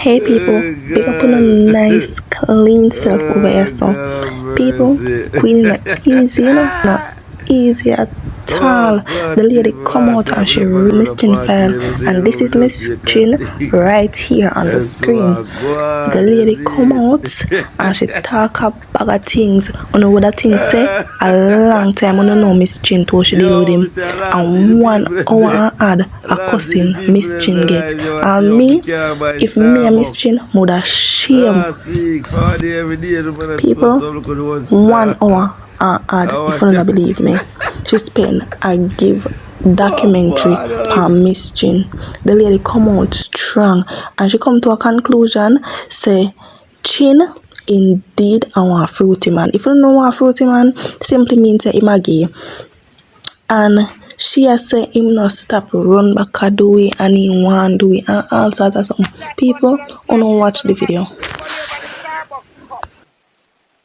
Hey people, big up on a nice clean self over here. So people, Queenie not easy, not easy at all. The lady come out and she read Miss Chin file, and this is Miss Chin right here on the screen. The lady come out and she talk a bag of things. You know what that thing say? A long time I don't know Miss Chin to she deal with him, and 1 hour and add a cussing Miss Chin get. And me, if me and Miss Chin would have shame. People, 1 hour and add, if you don't believe me, she spend a give documentary on Miss Chin. The lady come out strong and she come to a conclusion, say Chin indeed I want fruity man. If you don't know what fruity man simply means him a gay. And she has said him not stop run back a do it and he want do it and all sorts of something. People don't watch the video.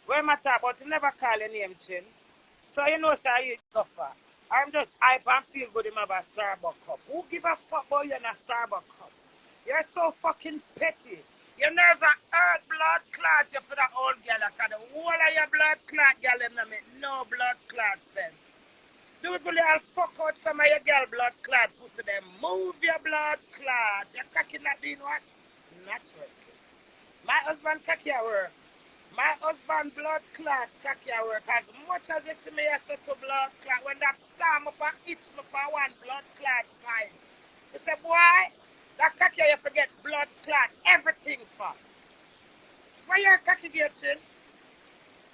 Where my talk about you never call your name, Chin. So you know sir you suffer. I'm just hype and feel good in my Starbucks cup. Who give a fuck about you in a Starbucks cup? You're so fucking petty. Your nerves are earth blood clot you for that old girl. Because the whole of your blood clot girl them make no blood clot sense. Do it really I'll fuck out some of your girl blood clot pussy them. Move your blood clot. You're cocking that being what? Not working. My husband cocky at work. My husband blood clot cocky at work. As much as you see me I say to blood clot, when that storm up and itch me for one blood clot sign. He said, boy, that cocky you forget blood clot everything for. Why you cocky getting?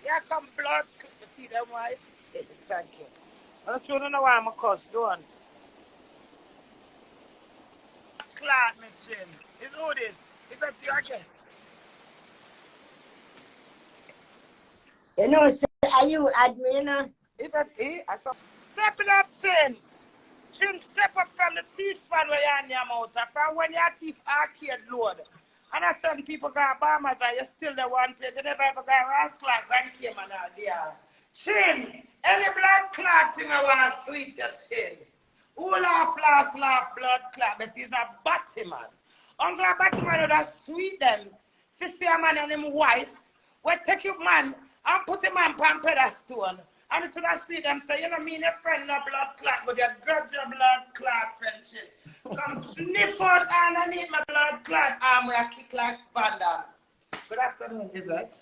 You come blood clot. The teeth them white. Thank you. I'm sure you know why I'm a cuss. Go on. Clot me chin. It's who this? It's that you again. You know, say, are you admin? It's that I saw. Step it up, chin. Chin, step up from the teeth span where you're in your mouth. From when your teeth arcade load. And I said people got bombers and you're still the one place. You never ever got rascal like Grand Cayman out there. Chin, any blood clot thing I want to sweet your chin. Who laugh, blood clot, but he's a Batty man. Uncle Batty man would have sweet them. See a man and him wife, we take your man and put him on pedestal. And to that sweet them say, you know mean your friend no blood clot, but you grudge your blood clot friendship. Come sniff out underneath my blood clot arm where I kick like panda. Good afternoon, Yvette.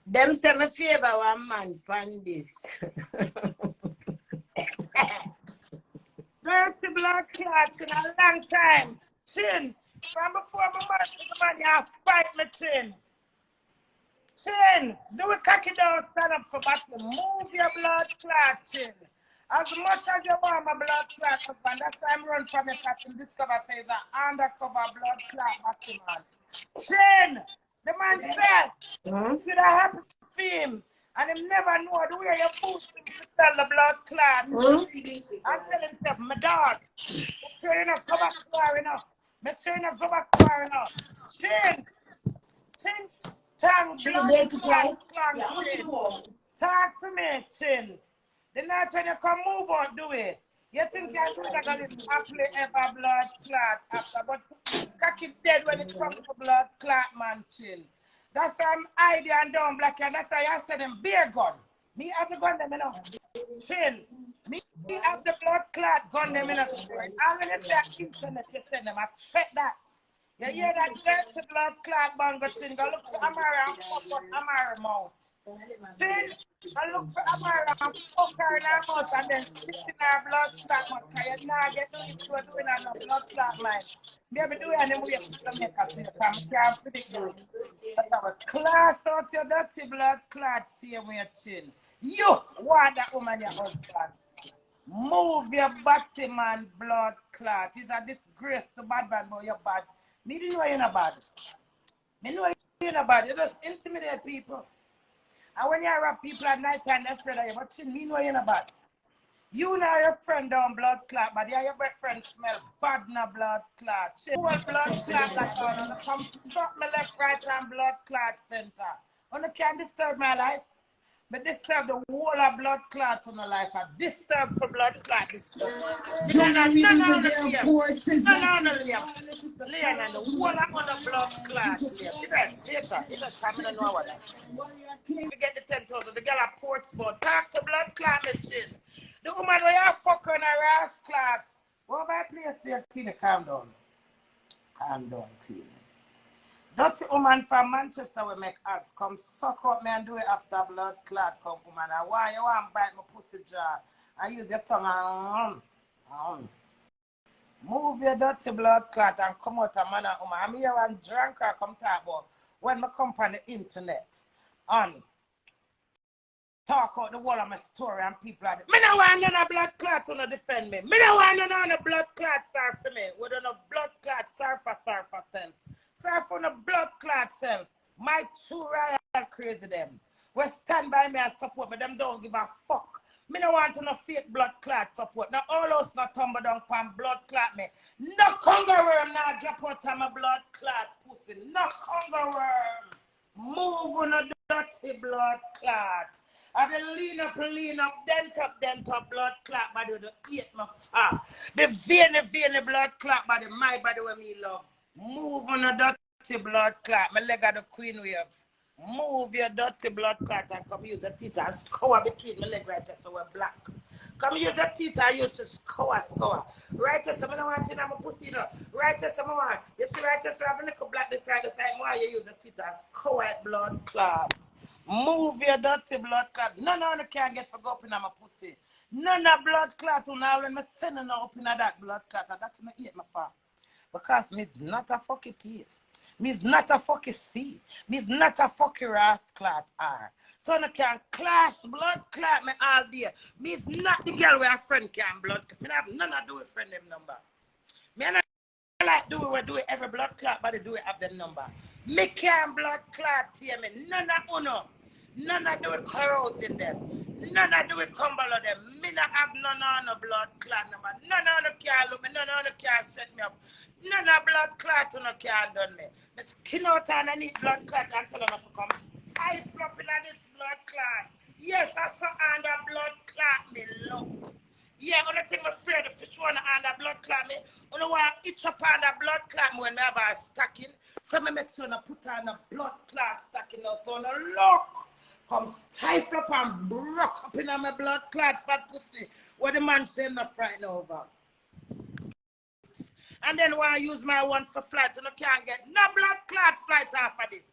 Them say me favor one man pan this. Dirty blood clot in a long time. Chin, from before my man, you fight me, Chin. Chin, do it cocky down, stand up for battle. Move your blood clot, Chin. As much as you want my blood clot husband, that's why I'm run from your captain. Discover says an undercover blood clot battle man. Chin, the man said, you should have happened to him. And him never know the way you boost him to tell the blood clot. I'm telling him, my dog, make sure you not go back to her enough. Make sure you not go back to her enough. Chin, tongue, blood clot, Chin. Talk to me, Chin. The night when you come move out, do it. You think you're going to live happily ever blood clot after, but cocky dead when it comes to blood clot, man, Chin. That's some idea and down black, and that's why I said them beer gun. Me have the gun them enough. Chin. Me have the blood clot gun them enough. I'm going to that internet you send them. I check that. You hear that dirty blood clot bongo Chin? Go look for Amara and fuck up Amara mouth. Chin, I look for Amara and fuck her in her mouth and then shit in her blood clot mouth. Because you not get no if you are doing on no blood clot line. Maybe do it and then we have to make a thing. Because I can't predict you. But I will class out your dirty blood clot same way, Chin. You want that woman your husband. Move your body, man, blood clot. It's a disgrace to bad man, but you're bad. Me didn't know you're not bad. Me know you're not bad. You just intimidate people. And when you rob people at night time, they're afraid of you. But me know you're not bad. You know your friend down blood clot, but yeah, your best friend smell bad na blood clot. Who will blood clot like on? Come stop me left, right, and blood clot center. You can't disturb my life. But disturb the whole of blood clot on the life. I disturb for blood clot. Joining me is the damn course since No, Leon and the whole of the blood clot. Later, come in know what that. Forget the 10,000. The girl at Portsmouth. Talk to blood clot machine. The woman where you fuck on a ass clot. What my place there, Queenie? Calm down. Calm down, Queenie. Dirty woman from Manchester will make ads. Come suck up me and do it after blood clot come, woman. And why you want to bite my pussy jar and use your tongue and move your dirty blood clot and come out a man and woman. I'm here and drunk or come talk about when I come on the internet and talk out the wall of my story and people are me no want none of blood clot to defend me. Me no want none of blood clot sorry for me. We don't have blood clot sorry for self. Sorry for the blood clot self. My true royal crazy them. We stand by me and support me. Them don't give a fuck. Me no want to no fake blood clot support. Now all us not tumble down pan blood clot me. No congo worm now drop out of my blood clot pussy. No congo worm. Move on a dirty blood clot. And the lean up, dent up blood clot body with the eat my fat. The veiny blood clot body, my body where me love. Move on a dirty blood clot. My leg of the queen wave. Move your dirty blood clot and come use the teeth and scour between my leg right here so we're black. Come use the teeth and use to scour. Right here, some of the ones in my pussy, no. Right here, some of the ones. You see, right here, so I have a little black this side, the time why you use the teeth and scour blood clot. Move your dirty blood clot. None of them can get for go up in my pussy. None of blood clot now when I send it up in that blood clot. That's my eat my far. Because me's not a fucking tea. Me's not a fucking C. Me's not a fucking ass clot R. So I can class blood clot me all day. Me's not the girl where a friend can blood clot. Me have none to do with friend them number. Me not like do it every blood clot, but they do it have them number. Me can blood clot here me. None of uno. None of do it corrosing them. None of do it cumble of them. Me not have none on the blood clot number. None of them can look me. None of them can set me up. None of blood clot no can done me. My skin out and I need blood clot and tell them to come tight flopping at this blood clot. Yes, I saw under blood clot me look. Yeah, when I think I'm afraid of fish one under blood clot me. When I want to itch up under blood clot me when I have a stacking. So I make sure I put on a blood clot stacking now. So I look. Come stifle up and broke up in my blood clot fat pussy. What the man say I'm not frightened over. And then when I use my one for flight, you can't get no blood clot flight off of this.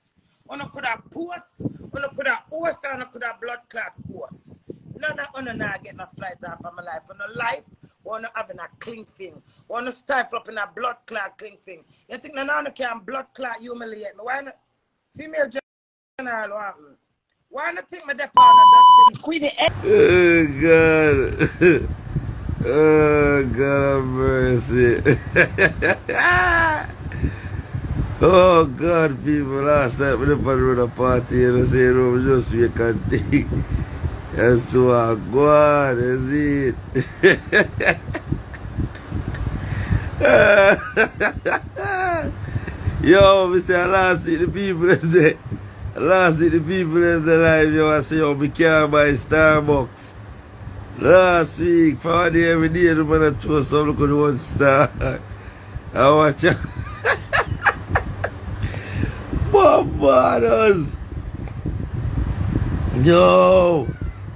You could have post, you could have horse, and you could have blood clot horse. None of you not get no flight off of my life. On a life, or not having a clean thing. Or not stifle up in a blood clot clean thing. You think none of you can blood clot humiliate me? Why not? Female general, what happened? Why not think my dep on a doctor? Queenie. Oh God. Oh God have mercy. Oh God, people, last night when I run a party and I say room just we can think. And so I go on, is it? Yo, I say I last see the people in there. Last see the people in the live, yo, I say, yo, me can't buy Starbucks. Last week, for every day, the man had throw some look at 1 star. I watch out. Bombardos. Yo.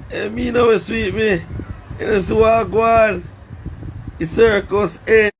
Hey, me know sweet me. You know, so I go on. The circus end.